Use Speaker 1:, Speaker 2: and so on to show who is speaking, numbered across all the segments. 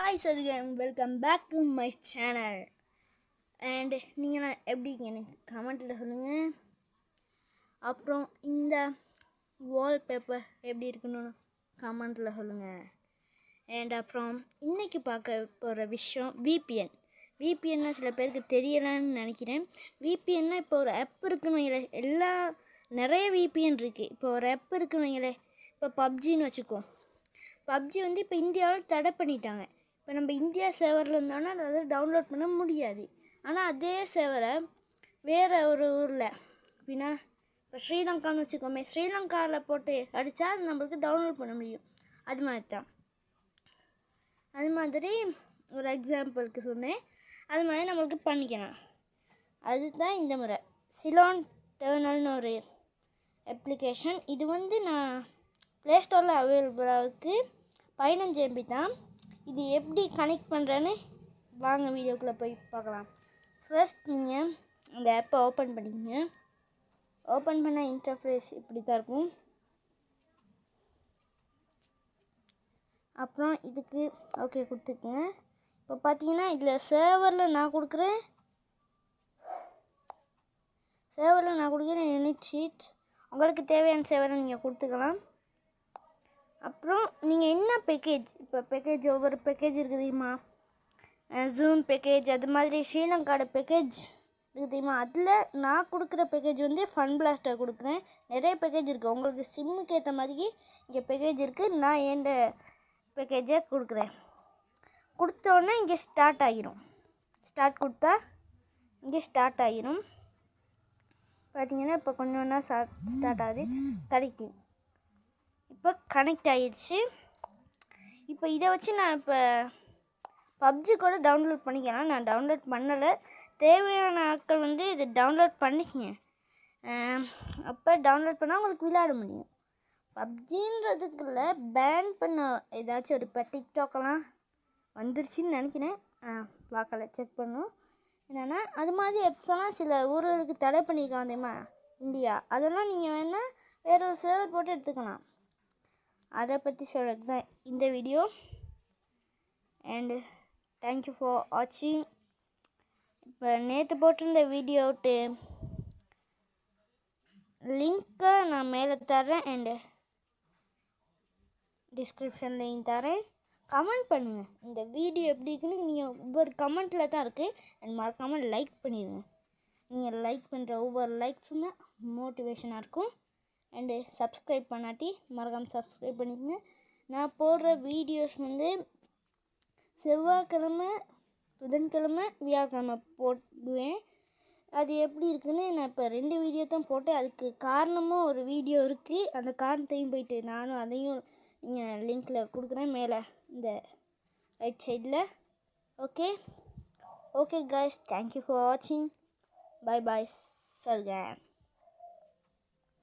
Speaker 1: Hi Sadhurshan, welcome back to my channel. And நீங்கள் எப்படிங்க எனக்கு கமெண்ட்டில் சொல்லுங்கள். அப்புறம் இந்த வால்பேப்பர் எப்படி இருக்குன்னு கமெண்ட்டில் சொல்லுங்கள். அண்ட் அப்புறம் இன்றைக்கி பார்க்க போகிற விஷயம் விபிஎன்னா சில பேருக்கு தெரியலான்னு நினைக்கிறேன். விபிஎன்னா இப்போ ஒரு ஆப் இருக்குன்னு நிறைய விபிஎன் இருக்குது. இப்போ ஒரு ஆப் இருக்குன்னு இப்போ பப்ஜின்னு வச்சுக்கோ. பப்ஜி வந்து இப்போ இந்தியாவில் தடை பண்ணிட்டாங்க. இப்போ நம்ம இந்தியா சர்வரில் இருந்தோன்னா அதை டவுன்லோட் பண்ண முடியாது. ஆனால் அதே சர்வரை வேறு ஒரு ஊரில் அப்படின்னா இப்போ ஸ்ரீலங்கான்னு வச்சுக்கோமே, ஸ்ரீலங்காவில் போட்டு அடித்தா அது நம்மளுக்கு டவுன்லோட் பண்ண முடியும். அது மாதிரி ஒரு எக்ஸாம்பிளுக்கு சொன்னேன். அது மாதிரி நம்மளுக்கு பண்ணிக்கலாம். அதுதான் இந்த முறை சிலோன் டெர்மினல்னு ஒரு அப்ளிகேஷன். இது வந்து நான் ப்ளே ஸ்டோரில் அவைலபிளாக இருக்குது. 15 MB தான். இது எப்படி கனெக்ட் பண்ணுறேன்னு வாங்க வீடியோக்குள்ளே போய் பார்க்கலாம். ஃபர்ஸ்ட் நீங்கள் அந்த ஆப்பை ஓப்பன் பண்ணிக்கங்க. ஓப்பன் பண்ண இன்டர்ஃபேஸ் இப்படி தான் இருக்கும். அப்புறம் இதுக்கு ஓகே கொடுத்துக்குங்க. இப்போ பார்த்தீங்கன்னா இதில் சர்வரில் நான் கொடுக்குறேன் யூனிட் ஷீட்ஸ். உங்களுக்கு தேவையான சர்வரை நீங்கள் கொடுத்துக்கலாம். அப்புறம் நீங்கள் என்ன பேக்கேஜ், இப்போ பேக்கேஜ் ஒவ்வொரு பேக்கேஜ் இருக்குது தெரியுமா, ஜூம் பேக்கேஜ், அது மாதிரி ஸ்ரீலங்காவோட பேக்கேஜ் இருக்குது தெரியுமா. அதில் நான் கொடுக்குற பேக்கேஜ் வந்து ஃபன் பிளாஸ்டர் கொடுக்குறேன். நிறைய பேக்கேஜ் இருக்குது, உங்களுக்கு சிம்முக்கு ஏற்ற மாதிரி இங்கே பேக்கேஜ் இருக்குது. நான் எந்த பேக்கேஜை கொடுக்குறேன். கொடுத்தோன்னே இங்கே ஸ்டார்ட் ஆகிரும். கொடுத்தா இங்கே ஸ்டார்ட் ஆகிரும். பார்த்தீங்கன்னா இப்போ கொஞ்சம் ஒன்றா ஸ்டார்ட் ஆகுது. கனெக்டிங் இப்போ கனெக்ட் ஆகிடுச்சு. இப்போ இதை வச்சு நான் இப்போ பப்ஜி கூட டவுன்லோட் பண்ணிக்கலாம். நான் டவுன்லோட் பண்ணலை. தேவையான ஆட்கள் வந்து இதை டவுன்லோட் பண்ணிக்கங்க. அப்போ டவுன்லோட் பண்ணால் உங்களுக்கு விளையாட முடியும். பப்ஜின்றதுக்குள்ள பேன் பண்ண ஏதாச்சும் ஒரு இப்போ டிக்டாக்கெல்லாம் வந்துருச்சுன்னு நினைக்கிறேன். பார்க்கல, செக் பண்ணும். என்னென்னா அது மாதிரி ஆப்ஸ்லாம் சில ஊர்களுக்கு தடை பண்ணியிருக்காங்க தெரியுமா இந்தியா. அதெல்லாம் நீங்கள் வேணால் வேறு ஒரு சர்வர் போட்டு எடுத்துக்கலாம். அதை பற்றி சொல்கிறது தான் இந்த வீடியோ. அண்டு தேங்க்யூ ஃபார் வாட்சிங். இப்போ நேற்று போட்டிருந்த வீடியோட்டு லிங்க்கை நான் மேலே தரேன் அண்டு டிஸ்கிரிப்ஷன்லையும் தரேன். கமெண்ட் பண்ணுங்கள். இந்த வீடியோ எப்படி இருக்குன்னு நீங்கள் ஒவ்வொரு கமெண்ட்டில் தான் இருக்குது. அண்ட் மறக்காமல் லைக் பண்ணிடுங்க. நீங்கள் லைக் பண்ணுற ஒவ்வொரு லைக்ஸும் தான் மோட்டிவேஷனாக இருக்கும். அண்டு சப்ஸ்கிரைப் பண்ணாட்டி மறக்காமல் சப்ஸ்கிரைப் பண்ணிக்கோங்க. நான் போடுற வீடியோஸ் வந்து செவ்வாய்க்கிழமை, புதன்கிழமை, வியாழக்கிழமை போடுவேன். அது எப்படி இருக்குன்னு நான் இப்போ 2 வீடியோ தான் போட்டேன். அதுக்கு காரணமும் ஒரு வீடியோ இருக்குது. அந்த காரணத்தையும் போயிட்டு நானும் அதையும் நீங்கள் லிங்க்கில் கொடுக்குறேன் மேலே இந்த ரைட் சைடில். ஓகே guys, தேங்க்யூ ஃபார் வாட்சிங். Bye Sadhurshan.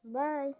Speaker 1: Bye.